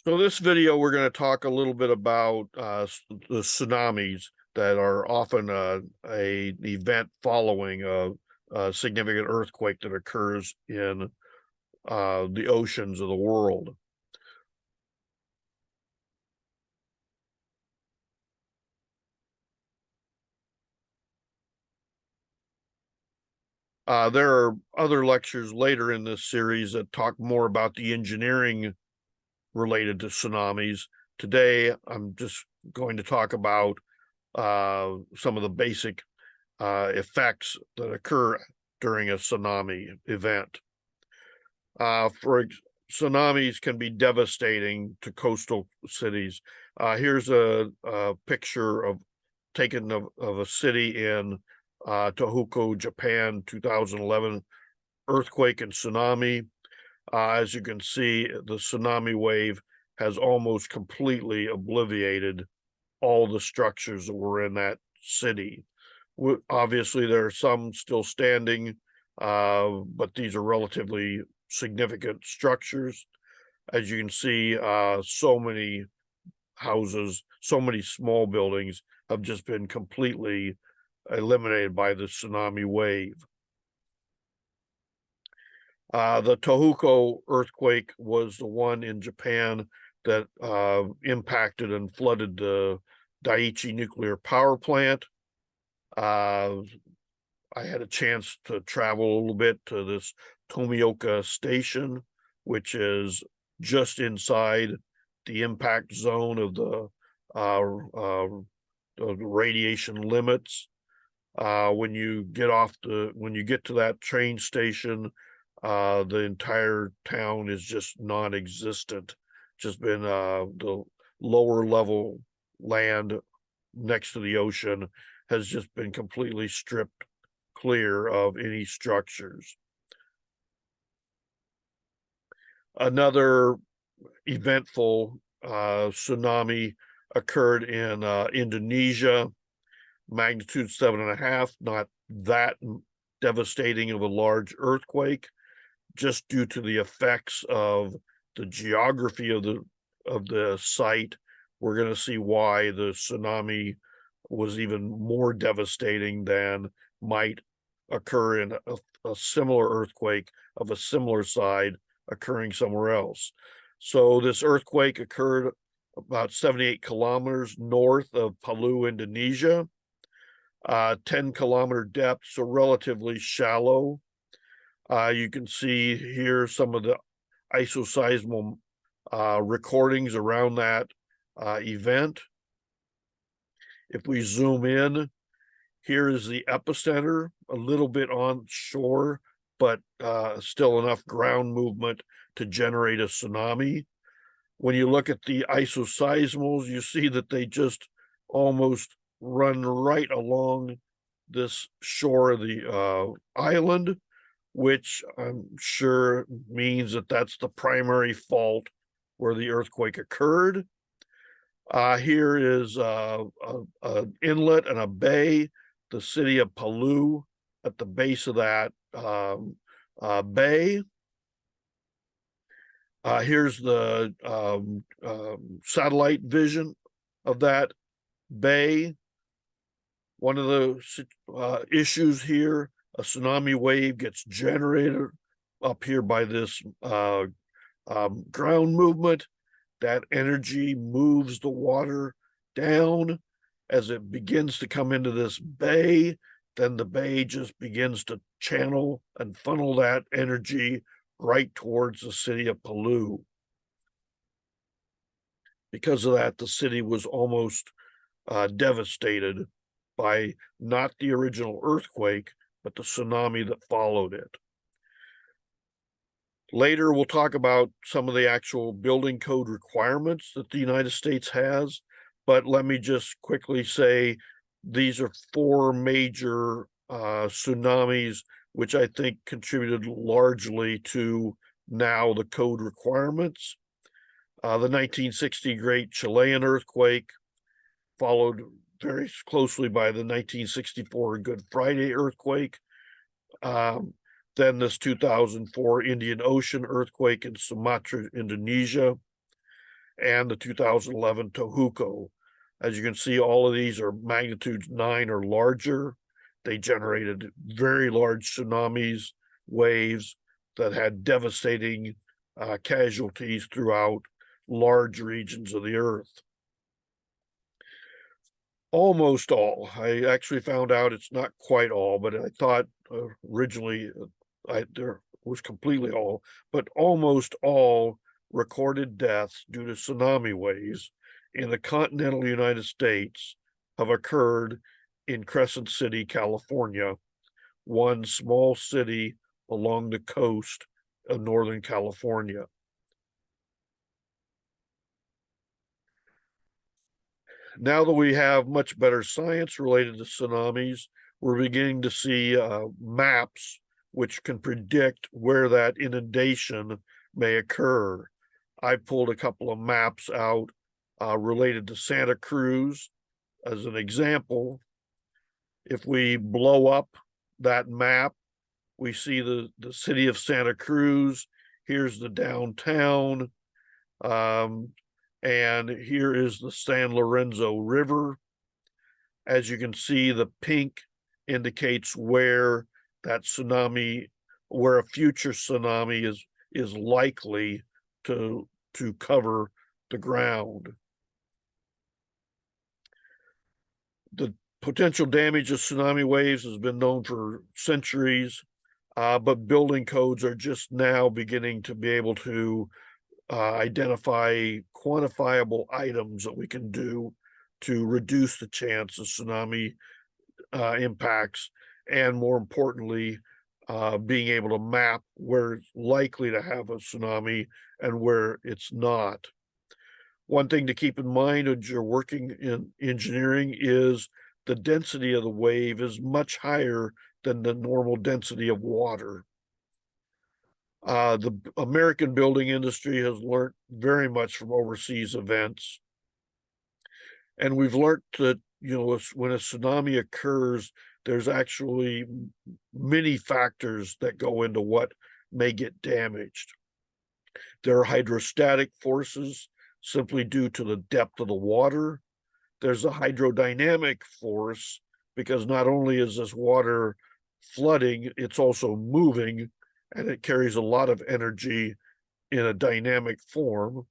So this video, we're going to talk a little bit about the tsunamis that are often an event following a significant earthquake that occurs in the oceans of the world. There are other lectures later in this series that talk more about the engineering related to tsunamis. Today, I'm just going to talk about some of the basic effects that occur during a tsunami event. Tsunamis can be devastating to coastal cities. Here's a picture taken of a city in Tohoku, Japan, 2011 earthquake and tsunami. As you can see, the tsunami wave has almost completely obliterated all the structures that were in that city. Obviously, there are some still standing, but these are relatively significant structures. As you can see, so many houses, so many small buildings have just been completely eliminated by the tsunami wave. The Tohoku earthquake was the one in Japan that impacted and flooded the Daiichi nuclear power plant. I had a chance to travel a little bit to this Tomioka station, which is just inside the impact zone of the radiation limits. When you get to that train station, the entire town is just non-existent. Just been the lower level land next to the ocean has just been completely stripped clear of any structures. Another eventful tsunami occurred in Indonesia, magnitude 7.5, not that devastating of a large earthquake, just due to the effects of the geography of the site. We're going to see why the tsunami was even more devastating than might occur in a similar earthquake of a similar side occurring somewhere else. So this earthquake occurred about 78 kilometers north of Palu, Indonesia, 10-kilometer depth, so relatively shallow. You can see here some of the isoseismal recordings around that event. If we zoom in, here is the epicenter, a little bit on shore, but still enough ground movement to generate a tsunami. When you look at the isoseismals, you see that they just almost run right along this shore of the island, which I'm sure means that that's the primary fault where the earthquake occurred. Here is an inlet and a bay, the city of Palu at the base of that bay. Here's the satellite vision of that bay. One of the issues here, a tsunami wave gets generated up here by this ground movement. That energy moves the water down as it begins to come into this bay. Then the bay just begins to channel and funnel that energy right towards the city of Palu. Because of that, the city was almost devastated by not the original earthquake, but the tsunami that followed it. Later, we'll talk about some of the actual building code requirements that the United States has, but let me just quickly say these are 4 major tsunamis, which I think contributed largely to now the code requirements. The 1960 Great Chilean earthquake, followed very closely by the 1964 Good Friday earthquake. Then this 2004 Indian Ocean earthquake in Sumatra, Indonesia. and the 2011 Tohoku. As you can see, all of these are magnitudes 9 or larger. They generated very large tsunamis, waves that had devastating casualties throughout large regions of the earth. Almost all. I actually found out it's not quite all, but I thought originally there was completely all, but almost all recorded deaths due to tsunami waves in the continental United States have occurred in Crescent City, California, one small city along the coast of Northern California. Now that we have much better science related to tsunamis, we're beginning to see maps which can predict where that inundation may occur. I pulled a couple of maps out related to Santa Cruz as an example. If we blow up that map, we see the city of Santa Cruz. Here's the downtown. And here is the San Lorenzo River. As you can see, the pink indicates where that tsunami, where a future tsunami is likely to cover the ground. The potential damage of tsunami waves has been known for centuries, but building codes are just now beginning to be able to identify quantifiable items that we can do to reduce the chance of tsunami impacts, and more importantly, being able to map where it's likely to have a tsunami and where it's not. One thing to keep in mind as you're working in engineering is the density of the wave is much higher than the normal density of water. The American building industry has learned very much from overseas events. And we've learned that, when a tsunami occurs, there's actually many factors that go into what may get damaged. There are hydrostatic forces simply due to the depth of the water. There's a hydrodynamic force because not only is this water flooding, it's also moving, and it carries a lot of energy in a dynamic form.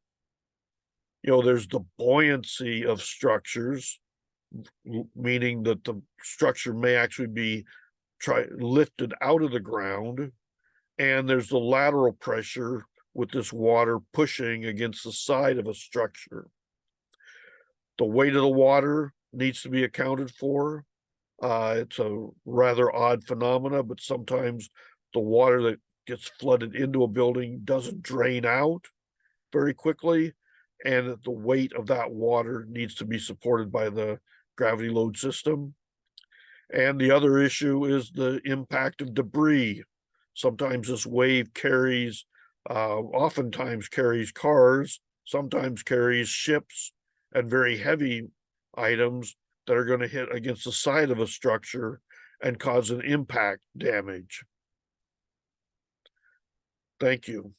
There's the buoyancy of structures, meaning that the structure may actually be lifted out of the ground. And there's the lateral pressure with this water pushing against the side of a structure. The weight of the water needs to be accounted for. It's a rather odd phenomena, but sometimes the water that gets flooded into a building doesn't drain out very quickly, and the weight of that water needs to be supported by the gravity load system. And the other issue is the impact of debris. Sometimes this wave carries, oftentimes carries cars, sometimes carries ships and very heavy items that are going to hit against the side of a structure and cause an impact damage. Thank you.